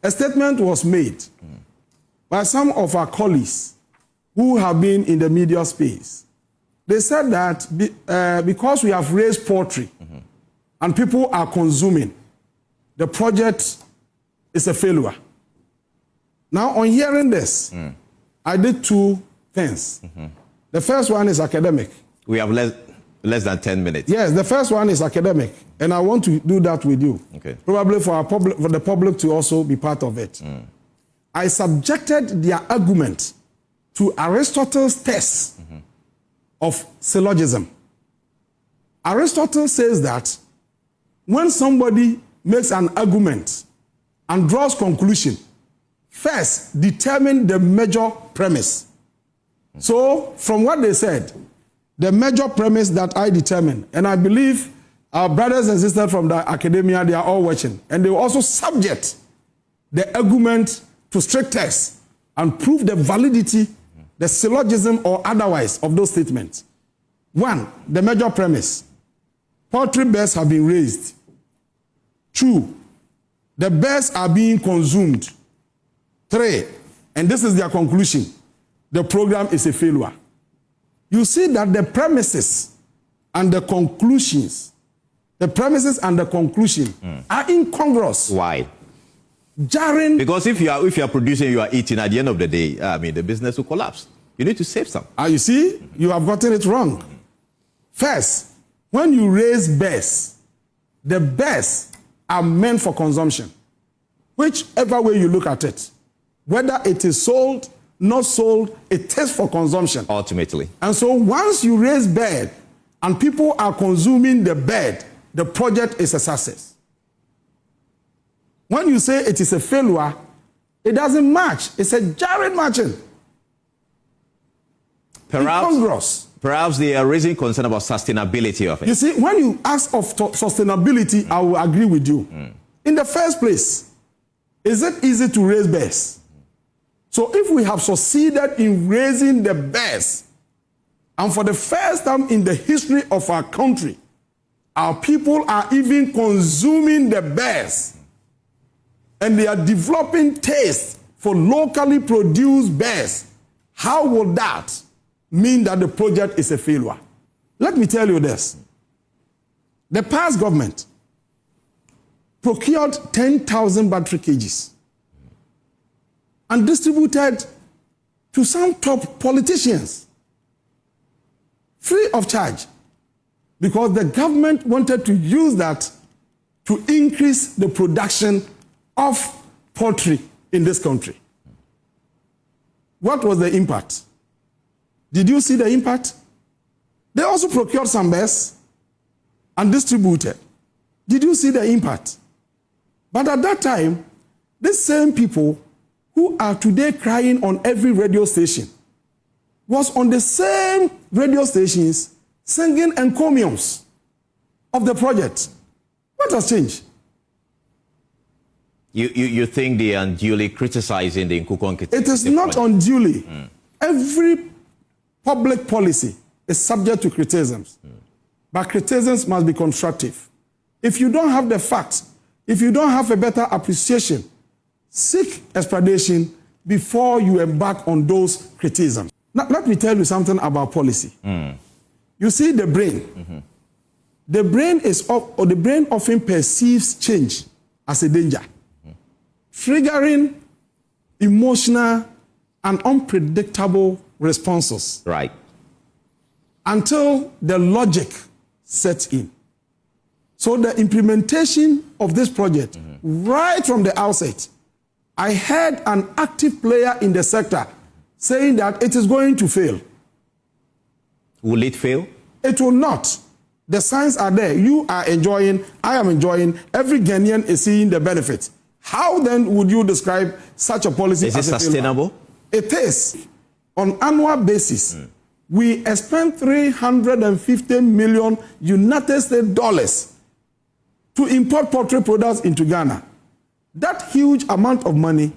a statement was made by some of our colleagues who have been in the media space. They said that because we have raised poultry and people are consuming, the project is a failure. Now, on hearing this, I did two things. The first one is academic. We have less than 10 minutes. Yes, the first one is academic, and I want to do that with you. Okay. Probably for the public to also be part of it. I subjected their argument to Aristotle's test of syllogism. Aristotle says that when somebody makes an argument and draws conclusion, first determine the major premise. So, from what they said, the major premise that I determined, and I believe our brothers and sisters from the academia, they are all watching, and they will also subject the argument to strict tests and prove the validity, the syllogism or otherwise of those statements. One, the major premise. Poultry birds have been raised. Two, the birds are being consumed. Three, and this is their conclusion, the program is a failure. You see that the premises and the conclusions, are incongruous. Why? Jarring. Because if you are producing, you are eating, at the end of the day, the business will collapse. You need to save some. You see, you have gotten it wrong. First, when you raise birds, the birds are meant for consumption. Whichever way you look at it, whether it is sold, not sold, it is for consumption. Ultimately. And so once you raise bird and people are consuming the bird, the project is a success. When you say it is a failure, it doesn't match. It's a jarring matching. Perhaps they are raising concern about sustainability of it. You see, when you ask of sustainability, I will agree with you. In the first place, is it easy to raise birds? So if we have succeeded in raising the birds, and for the first time in the history of our country, our people are even consuming the birds, and they are developing taste for locally produced birds, how will that mean that the project is a failure? Let me tell you this. The past government procured 10,000 battery cages and distributed to some top politicians free of charge, because the government wanted to use that to increase the production of poultry in this country. What was the impact? Did you see the impact? They also procured some birds and distributed. Did you see the impact? But at that time, these same people who are today crying on every radio station was on the same radio stations singing encomiums of the project. What has changed? You think they are unduly criticizing the Nkokonkitinkiti? It is not unduly. Every public policy is subject to criticisms. But criticisms must be constructive. If you don't have the facts, if you don't have a better appreciation, seek explanation before you embark on those criticisms. Now, let me tell you something about policy. You see the brain. The brain often perceives change as a danger, triggering emotional and unpredictable responses. Right. Until the logic sets in. So the implementation of this project, right from the outset, I heard an active player in the sector saying that it is going to fail. Will it fail? It will not. The signs are there. You are enjoying, I am enjoying, every Ghanaian is seeing the benefits. How then would you describe such a policy as a failure? Is it sustainable? It is. On annual basis, we spend $350 million United States dollars to import poultry products into Ghana. That huge amount of money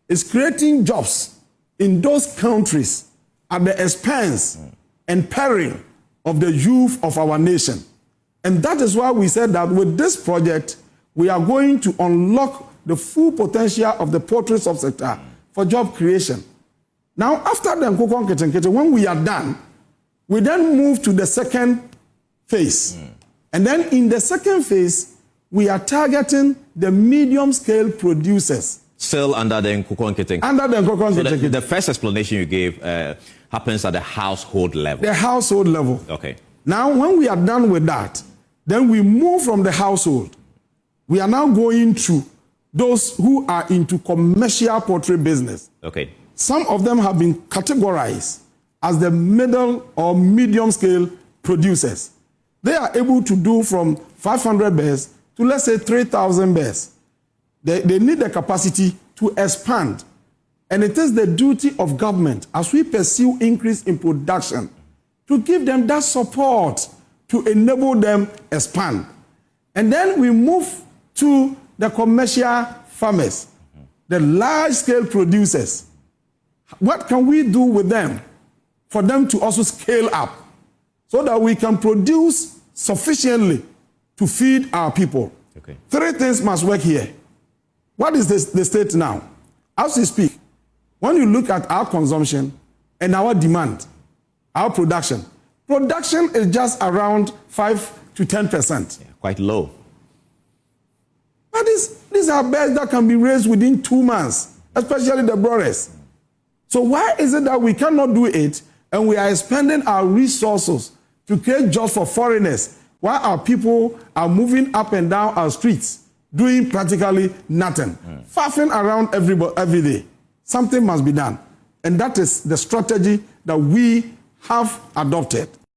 is creating jobs in those countries at the expense and peril of the youth of our nation. And that is why we said that with this project, we are going to unlock the full potential of the poultry subsector for job creation. Now, after the Nkokonkitinkiti, when we are done, we then move to the second phase. And then in the second phase, we are targeting the medium-scale producers. Still under the Nkokonkitinkiti. Under the Nkokonkitinkiti. So the first explanation you gave happens at the household level. The household level. Okay. Now, when we are done with that, then we move from the household. We are now going to those who are into commercial poultry business. Okay. Some of them have been categorized as the middle or medium scale producers. They are able to do from 500 bears to, let's say, 3,000 bears. They need the capacity to expand. And it is the duty of government, as we pursue increase in production, to give them that support to enable them expand. And then we move to the commercial farmers, the large-scale producers. What can we do with them for them to also scale up so that we can produce sufficiently to feed our people? Okay. Three things must work here. What is the state now? As we speak, when you look at our consumption and our demand, our production is just around 5 to 10%. Yeah, quite low. But these are birds that can be raised within 2 months, especially the broilers. So why is it that we cannot do it and we are expending our resources to create jobs for foreigners while our people are moving up and down our streets, doing practically nothing, faffing around every day? Something must be done. And that is the strategy that we have adopted.